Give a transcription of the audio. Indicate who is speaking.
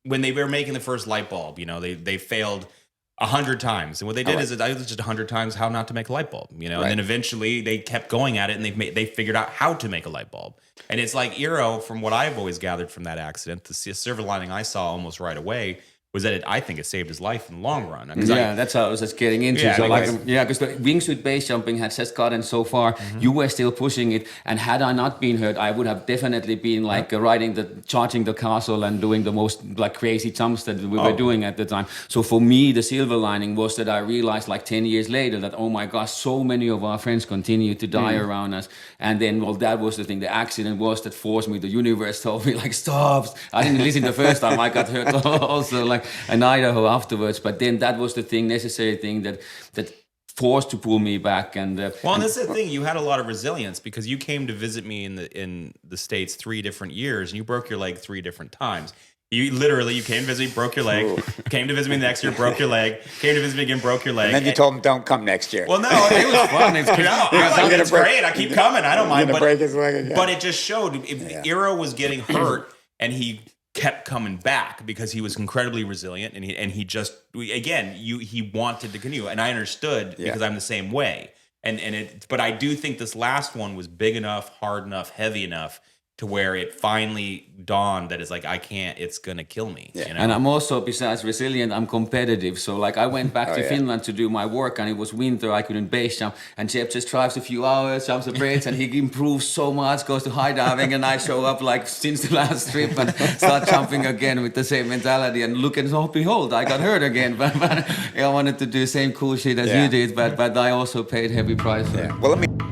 Speaker 1: when they were making the first light bulb, they failed 100 times. And what they did is I was just 100 times how not to make a light bulb, and then eventually they kept going at it and they figured out how to make a light bulb. And it's like Iiro, from what I've always gathered from that accident, the silver lining I saw almost right away was that I think it saved his life in the long run.
Speaker 2: That's how I was just getting into. Because the wingsuit base jumping had just gotten so far, you were still pushing it. And had I not been hurt, I would have definitely been charging the castle and doing the most crazy jumps that we were doing at the time. So for me, the silver lining was that I realized 10 years later that, oh my gosh, so many of our friends continue to die around us. And then, that was the thing. The accident was that forced me. The universe told me, stop. I didn't listen the first time. I got hurt also, in Idaho afterwards. But then that was the necessary thing that forced to pull me back. And
Speaker 1: that's the thing. You had a lot of resilience because you came to visit me in the States 3 different years, and you broke your leg 3 different times. You came to visit me, broke your leg. Came to visit me the next year, broke your leg. Came to visit me again, broke your leg.
Speaker 3: And then you told him, "Don't come next year."
Speaker 1: Well, no, it was fun. It's great. I keep coming. I don't mind.
Speaker 3: But break his leg again.
Speaker 1: But it just showed Iiro was getting hurt, and he kept coming back because he was incredibly resilient, and he wanted to continue, and I understood because I'm the same way. But I do think this last one was big enough, hard enough, heavy enough to where it finally dawned that I can't, it's going to kill me.
Speaker 2: Yeah. And I'm also, besides resilient, I'm competitive. So I went back to Finland to do my work, and it was winter, I couldn't base jump. And Jeb just drives a few hours, jumps a bridge, and he improves so much, goes to high diving, and I show up since the last trip and start jumping again with the same mentality. And look and behold, I got hurt again. But I wanted to do the same cool shit as you did, but I also paid heavy price for it.
Speaker 3: Well, let me...